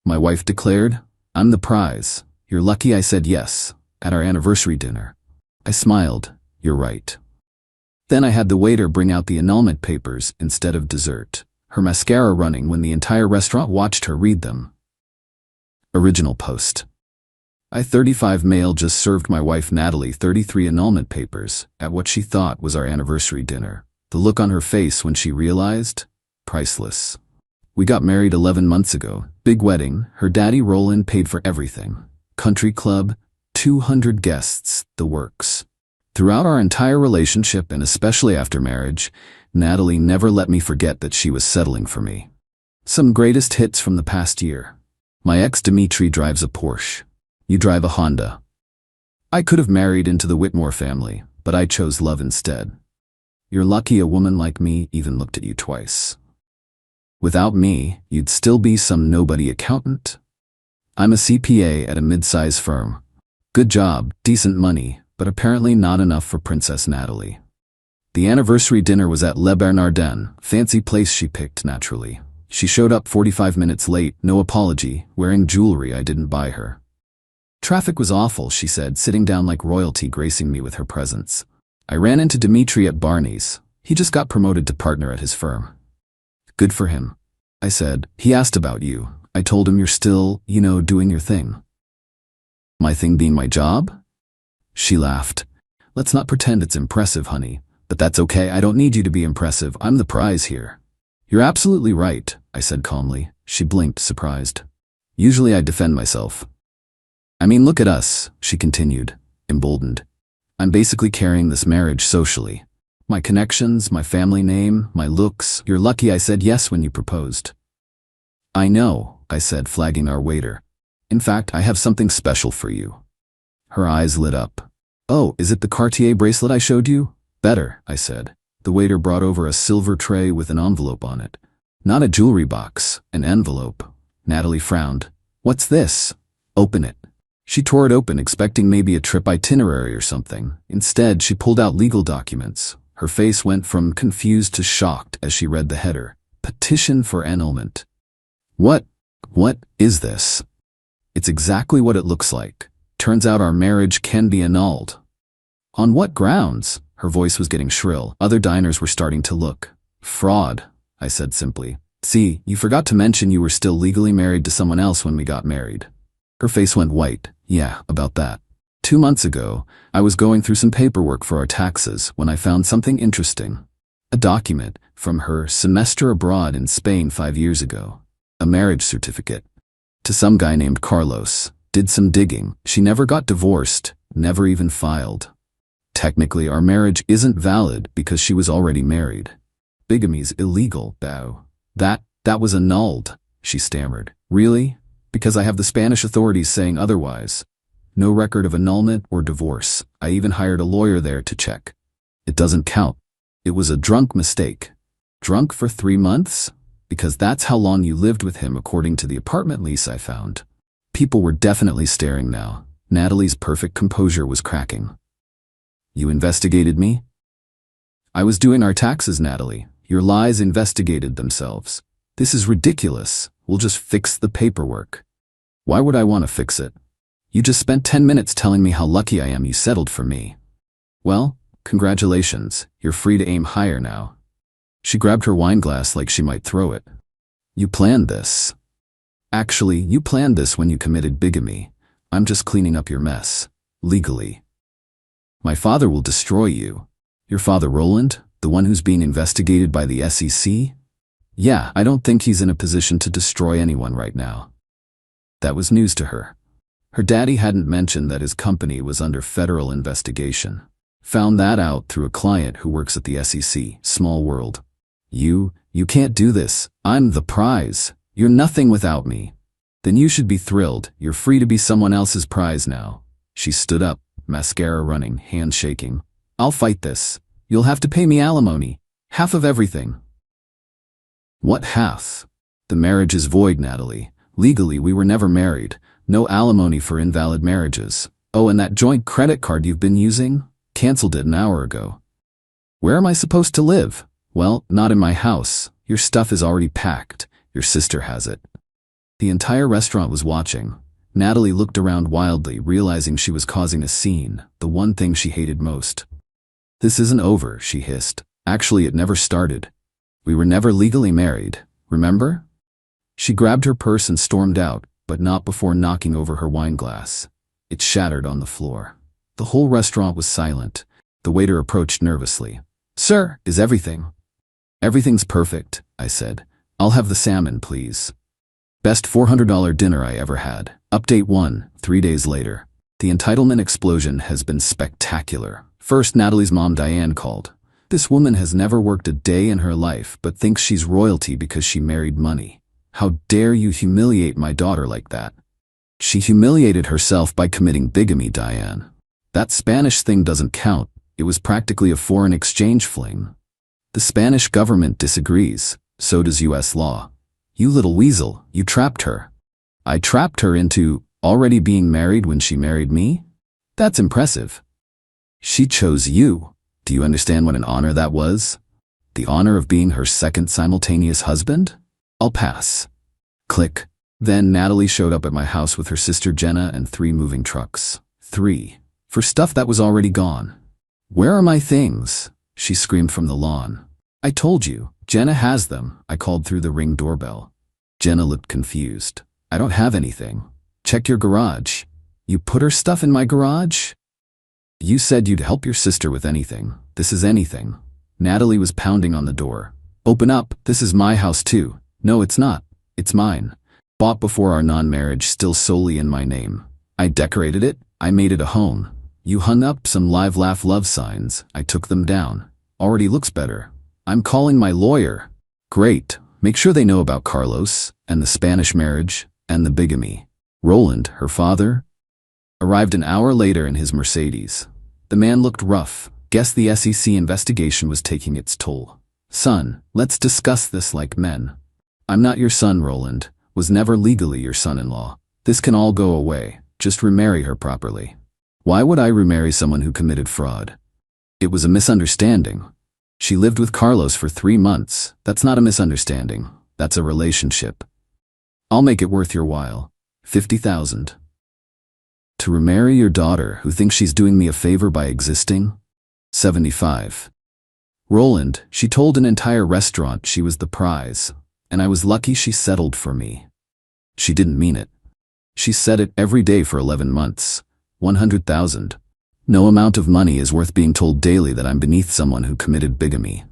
My wife declared. I'm the prize. You're lucky I said yes, at our anniversary dinner. I smiled. You're right. Then I had the waiter bring out the annulment papers instead of dessert, her mascara running when the entire restaurant watched her read them. Original post. I, 35 male, just served my wife Natalie 33 annulment papers at what she thought was our anniversary dinner. The look on her face when she realized? Priceless. We got married 11 months ago. Big wedding. Her daddy Roland paid for everything. Country club, 200 guests, the works. Throughout our entire relationship, and especially after marriage, Natalie never let me forget that she was settling for me. Some greatest hits from the past year. My ex Dimitri drives a Porsche. You drive a Honda. I could have married into the Whitmore family, but I chose love instead. You're lucky a woman like me even looked at you twice. Without me, you'd still be some nobody accountant. I'm a CPA at a mid-size firm. Good job, decent money, but apparently not enough for Princess Natalie. The anniversary dinner was at Le Bernardin, fancy place she picked naturally. She showed up 45 minutes late, no apology, wearing jewelry I didn't buy her. Traffic was awful, she said, sitting down like royalty, gracing me with her presence. I ran into Dimitri at Barney's. He just got promoted to partner at his firm. Good for him, I said. He asked about you. I told him you're still, doing your thing. My thing being my job? She laughed. Let's not pretend it's impressive, honey. But that's okay, I don't need you to be impressive. I'm the prize here. You're absolutely right, I said calmly. She blinked, surprised. Usually I defend myself. I mean, look at us, she continued, emboldened. I'm basically carrying this marriage socially. My connections, my family name, my looks. You're lucky I said yes when you proposed. I know, I said, flagging our waiter. In fact, I have something special for you. Her eyes lit up. Oh, is it the Cartier bracelet I showed you? Better, I said. The waiter brought over a silver tray with an envelope on it. Not a jewelry box, an envelope. Natalie frowned. What's this? Open it. She tore it open, expecting maybe a trip itinerary or something. Instead, she pulled out legal documents. Her face went from confused to shocked as she read the header. Petition for annulment. What is this? It's exactly what it looks like. Turns out our marriage can be annulled. On what grounds? Her voice was getting shrill. Other diners were starting to look. Fraud, I said simply. See, you forgot to mention you were still legally married to someone else when we got married. Her face went white. Yeah, about that. 2 months ago, I was going through some paperwork for our taxes when I found something interesting. A document from her semester abroad in Spain 5 years ago. A marriage certificate. To some guy named Carlos. Did some digging. She never got divorced, never even filed. Technically, our marriage isn't valid because she was already married. Bigamy's illegal, though. That was annulled, she stammered. Really? Because I have the Spanish authorities saying otherwise. No record of annulment or divorce. I even hired a lawyer there to check. It doesn't count. It was a drunk mistake. Drunk for 3 months? Because that's how long you lived with him according to the apartment lease I found. People were definitely staring now. Natalie's perfect composure was cracking. You investigated me? I was doing our taxes, Natalie. Your lies investigated themselves. This is ridiculous. We'll just fix the paperwork. Why would I want to fix it? You just spent 10 minutes telling me how lucky I am you settled for me. Well, congratulations. You're free to aim higher now. She grabbed her wine glass like she might throw it. You planned this. Actually, you planned this when you committed bigamy. I'm just cleaning up your mess. Legally. My father will destroy you. Your father Roland? The one who's being investigated by the SEC? Yeah, I don't think he's in a position to destroy anyone right now. That was news to her. Her daddy hadn't mentioned that his company was under federal investigation. Found that out through a client who works at the SEC. Small world. You can't do this. I'm the prize. You're nothing without me. Then you should be thrilled. You're free to be someone else's prize now. She stood up, mascara running, hands shaking. I'll fight this. You'll have to pay me alimony. Half of everything. What half? The marriage is void, Natalie. Legally, we were never married. No alimony for invalid marriages. Oh, and that joint credit card you've been using? Canceled it an hour ago. Where am I supposed to live? Well, not in my house. Your stuff is already packed. Your sister has it. The entire restaurant was watching. Natalie looked around wildly, realizing she was causing a scene, the one thing she hated most. "This isn't over," she hissed. "Actually, it never started. We were never legally married, remember?" She grabbed her purse and stormed out, but not before knocking over her wine glass. It shattered on the floor. The whole restaurant was silent. The waiter approached nervously. "Sir, is everything?" "Everything's perfect," I said. "I'll have the salmon, please." Best $400 dinner I ever had. Update 1, 3 days later. The entitlement explosion has been spectacular. First, Natalie's mom Diane called. "This woman has never worked a day in her life but thinks she's royalty because she married money. How dare you humiliate my daughter like that?" "She humiliated herself by committing bigamy, Diane. That Spanish thing doesn't count. It was practically a foreign exchange fling." "The Spanish government disagrees. So does US law." "You little weasel, you trapped her." "I trapped her into already being married when she married me? That's impressive." "She chose you. Do you understand what an honor that was? The honor of being her second simultaneous husband? I'll pass." Click. Then Natalie showed up at my house with her sister Jenna and 3 moving trucks. 3. For stuff that was already gone. "Where are my things?" she screamed from the lawn. "I told you, Jenna has them," I called through the Ring doorbell. Jenna looked confused. "I don't have anything. Check your garage." "You put her stuff in my garage?" "You said you'd help your sister with anything. This is anything." Natalie was pounding on the door. "Open up, this is my house too." "No, it's not. It's mine. Bought before our non-marriage, still solely in my name. I decorated it, I made it a home. You hung up some live laugh love signs, I took them down. Already looks better. I'm calling my lawyer." "Great. Make sure they know about Carlos, and the Spanish marriage, and the bigamy." Roland, her father, arrived an hour later in his Mercedes. The man looked rough. Guess the SEC investigation was taking its toll. "Son, let's discuss this like men." "I'm not your son, Roland. Was never legally your son-in-law. This can all go away. Just remarry her properly." "Why would I remarry someone who committed fraud?" "It was a misunderstanding. She lived with Carlos for 3 months. That's not a misunderstanding. That's a relationship. I'll make it worth your while. 50,000. To remarry your daughter who thinks she's doing me a favor by existing? 75. Roland, she told an entire restaurant she was the prize, and I was lucky she settled for me. She didn't mean it. She said it every day for 11 months. 100,000. No amount of money is worth being told daily that I'm beneath someone who committed bigamy.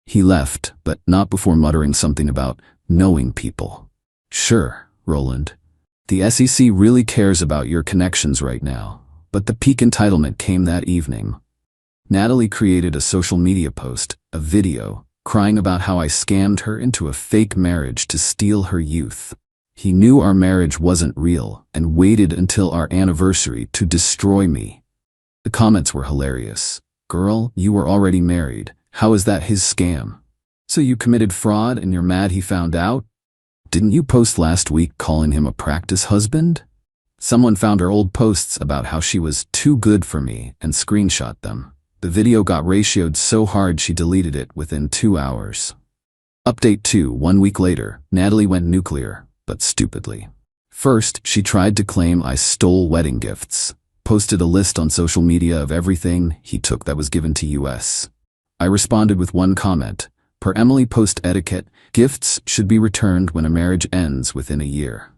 He left, but not before muttering something about knowing people. Sure, Roland. The SEC really cares about your connections right now, but the peak entitlement came that evening. Natalie created a social media post, a video, crying about how I scammed her into a fake marriage to steal her youth. He knew our marriage wasn't real and waited until our anniversary to destroy me. The comments were hilarious. "Girl, you were already married. How is that his scam? So you committed fraud and you're mad he found out? Didn't you post last week calling him a practice husband?" Someone found her old posts about how she was too good for me and screenshot them. The video got ratioed so hard she deleted it within 2 hours. Update 2. 1 week later, Natalie went nuclear, but stupidly. First, she tried to claim I stole wedding gifts. Posted a list on social media of everything he took that was given to US. I responded with one comment. Per Emily post etiquette, gifts should be returned when a marriage ends within a year.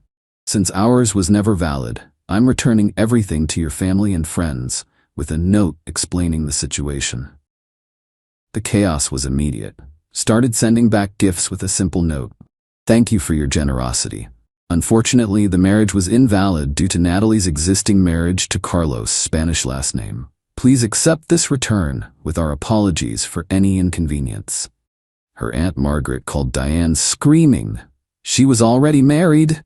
Since ours was never valid, I'm returning everything to your family and friends, with a note explaining the situation. The chaos was immediate. Started sending back gifts with a simple note. "Thank you for your generosity. Unfortunately, the marriage was invalid due to Natalie's existing marriage to Carlos' Spanish last name. Please accept this return with our apologies for any inconvenience." Her Aunt Margaret called Diane screaming. She was already married.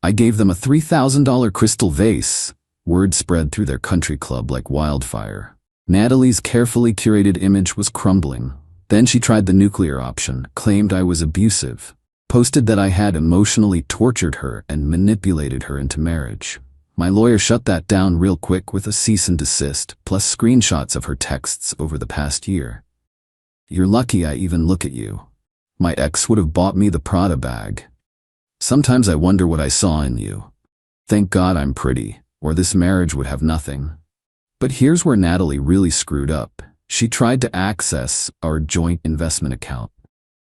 I gave them a $3,000 crystal vase. Word spread through their country club like wildfire. Natalie's carefully curated image was crumbling. Then she tried the nuclear option, claimed I was abusive. Posted that I had emotionally tortured her and manipulated her into marriage. My lawyer shut that down real quick with a cease and desist, plus screenshots of her texts over the past year. "You're lucky I even look at you. My ex would have bought me the Prada bag." Sometimes I wonder what I saw in you. Thank God I'm pretty, or this marriage would have nothing. But here's where Natalie really screwed up. She tried to access our joint investment account.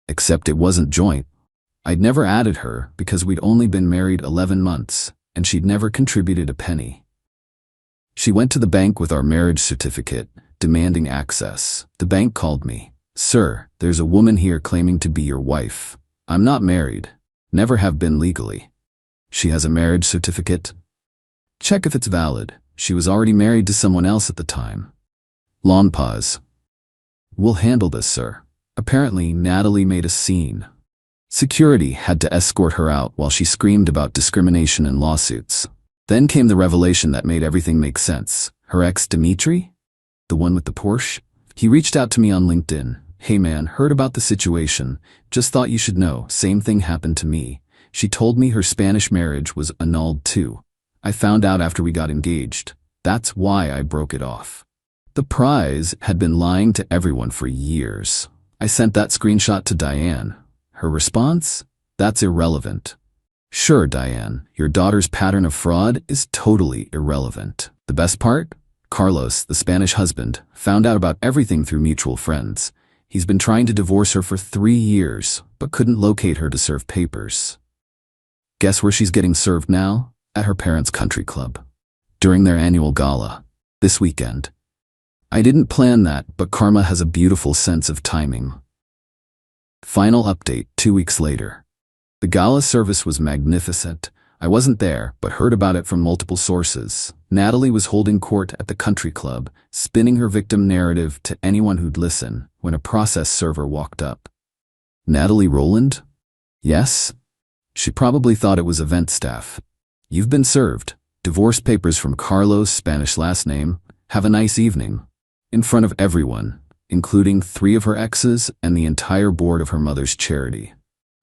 Except it wasn't joint. I'd never added her because we'd only been married 11 months, and she'd never contributed a penny. She went to the bank with our marriage certificate, demanding access. The bank called me. Sir, there's a woman here claiming to be your wife. I'm not married. Never have been legally. She has a marriage certificate? Check if it's valid. She was already married to someone else at the time. Long pause. We'll handle this, sir. Apparently, Natalie made a scene. Security had to escort her out while she screamed about discrimination and lawsuits. Then came the revelation that made everything make sense. Her ex, Dimitri? The one with the Porsche? He reached out to me on LinkedIn. Hey man, heard about the situation. Just thought you should know, same thing happened to me. She told me her Spanish marriage was annulled too. I found out after we got engaged. That's why I broke it off. The prize had been lying to everyone for years. I sent that screenshot to Diane. Her response? That's irrelevant. Sure, Diane, your daughter's pattern of fraud is totally irrelevant. The best part? Carlos, the Spanish husband, found out about everything through mutual friends. He's been trying to divorce her for 3 years, but couldn't locate her to serve papers. Guess where she's getting served now? At her parents' country club. During their annual gala. This weekend. I didn't plan that, but karma has a beautiful sense of timing. Final update 2 weeks later. The gala service was magnificent. I wasn't there, but heard about it from multiple sources. Natalie was holding court at the country club, spinning her victim narrative to anyone who'd listen, when a process server walked up. Natalie Rowland? Yes? She probably thought it was event staff. You've been served. Divorce papers from Carlos, Spanish last name. Have a nice evening. In front of everyone, including 3 of her exes and the entire board of her mother's charity.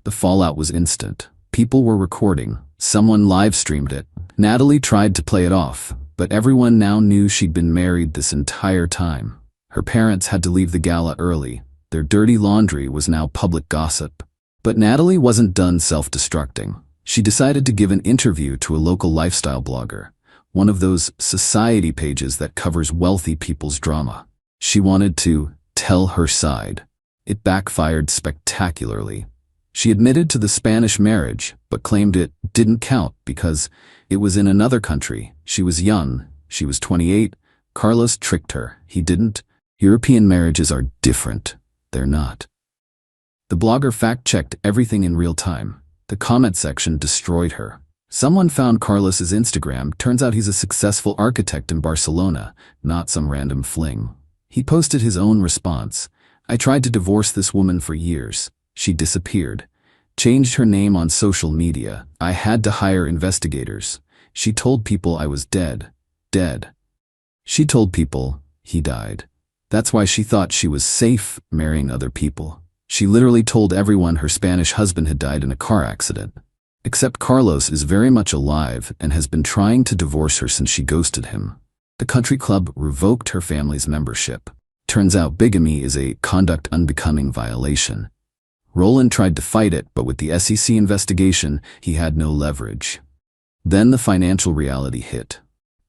The fallout was instant. People were recording. Someone live-streamed it. Natalie tried to play it off, but everyone now knew she'd been married this entire time. Her parents had to leave the gala early. Their dirty laundry was now public gossip. But Natalie wasn't done self-destructing. She decided to give an interview to a local lifestyle blogger, one of those society pages that covers wealthy people's drama. She wanted to tell her side. It backfired spectacularly. She admitted to the Spanish marriage, but claimed it didn't count because it was in another country. She was young. She was 28. Carlos tricked her. He didn't. European marriages are different. They're not. The blogger fact-checked everything in real time. The comment section destroyed her. Someone found Carlos's Instagram. Turns out he's a successful architect in Barcelona, not some random fling. He posted his own response. I tried to divorce this woman for years. She disappeared. Changed her name on social media. I had to hire investigators. She told people I was dead. Dead. She told people he died. That's why she thought she was safe marrying other people. She literally told everyone her Spanish husband had died in a car accident. Except Carlos is very much alive and has been trying to divorce her since she ghosted him. The country club revoked her family's membership. Turns out bigamy is a conduct unbecoming violation. Roland tried to fight it, but with the SEC investigation, he had no leverage. Then the financial reality hit.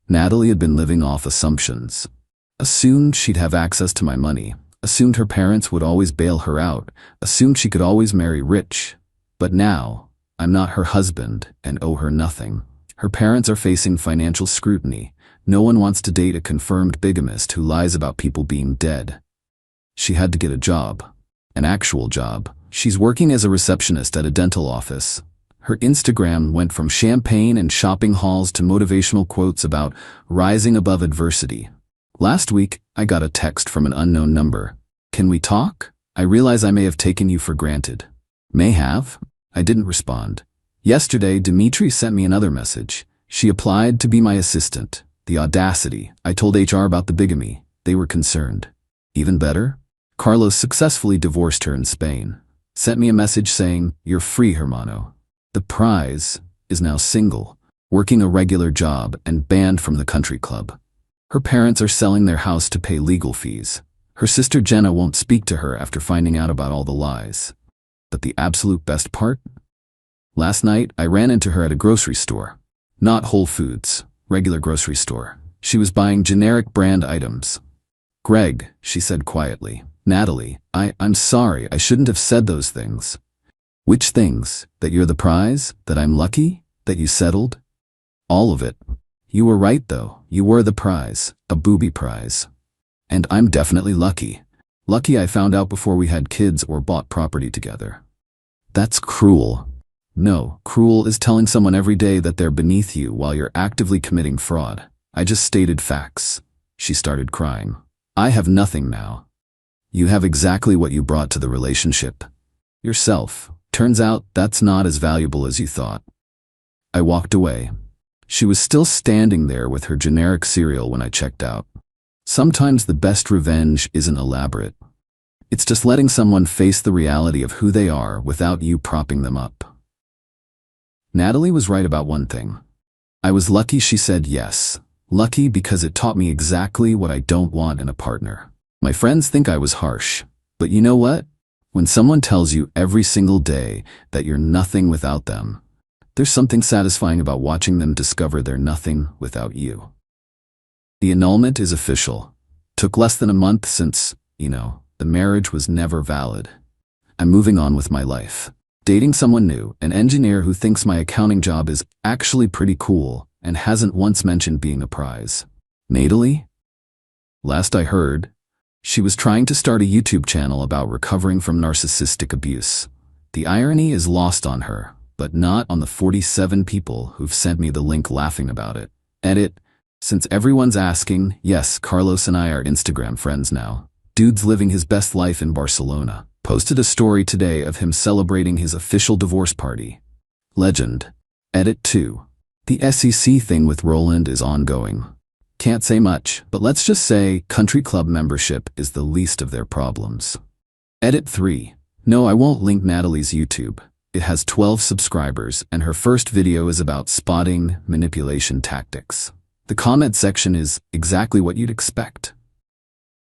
Natalie had been living off assumptions. Assumed she'd have access to my money. Assumed her parents would always bail her out. Assumed she could always marry rich. But now, I'm not her husband and owe her nothing. Her parents are facing financial scrutiny. No one wants to date a confirmed bigamist who lies about people being dead. She had to get a job. An actual job. She's working as a receptionist at a dental office. Her Instagram went from champagne and shopping hauls to motivational quotes about rising above adversity. Last week, I got a text from an unknown number. Can we talk? I realize I may have taken you for granted. May have? I didn't respond. Yesterday, Dimitri sent me another message. She applied to be my assistant. The audacity. I told HR about the bigamy. They were concerned. Even better? Carlos successfully divorced her in Spain. Sent me a message saying, "You're free, hermano." The prize is now single, working a regular job and banned from the country club. Her parents are selling their house to pay legal fees. Her sister Jenna won't speak to her after finding out about all the lies. But the absolute best part? Last night, I ran into her at a grocery store. Not Whole Foods, regular grocery store. She was buying generic brand items. Greg, she said quietly. Natalie, I'm sorry, I shouldn't have said those things. Which things? That you're the prize? That I'm lucky? That you settled? All of it. You were right though, you were the prize, a booby prize. And I'm definitely lucky. Lucky I found out before we had kids or bought property together. That's cruel. No, cruel is telling someone every day that they're beneath you while you're actively committing fraud. I just stated facts. She started crying. I have nothing now. You have exactly what you brought to the relationship. Yourself. Turns out that's not as valuable as you thought. I walked away. She was still standing there with her generic cereal when I checked out. Sometimes the best revenge isn't elaborate. It's just letting someone face the reality of who they are without you propping them up. Natalie was right about one thing. I was lucky she said yes. Lucky because it taught me exactly what I don't want in a partner. My friends think I was harsh, but you know what? When someone tells you every single day that you're nothing without them, there's something satisfying about watching them discover they're nothing without you. The annulment is official. Took less than a month since, the marriage was never valid. I'm moving on with my life. Dating someone new, an engineer who thinks my accounting job is actually pretty cool and hasn't once mentioned being a prize. Natalie? Last I heard, she was trying to start a YouTube channel about recovering from narcissistic abuse. The irony is lost on her, but not on the 47 people who've sent me the link laughing about it. Edit. Since everyone's asking, yes, Carlos and I are Instagram friends now. Dude's living his best life in Barcelona. Posted a story today of him celebrating his official divorce party. Legend. Edit 2. The SEC thing with Roland is ongoing. Can't say much, but let's just say country club membership is the least of their problems. Edit 3. No, I won't link Natalie's YouTube. It has 12 subscribers, and her first video is about spotting manipulation tactics. The comment section is exactly what you'd expect.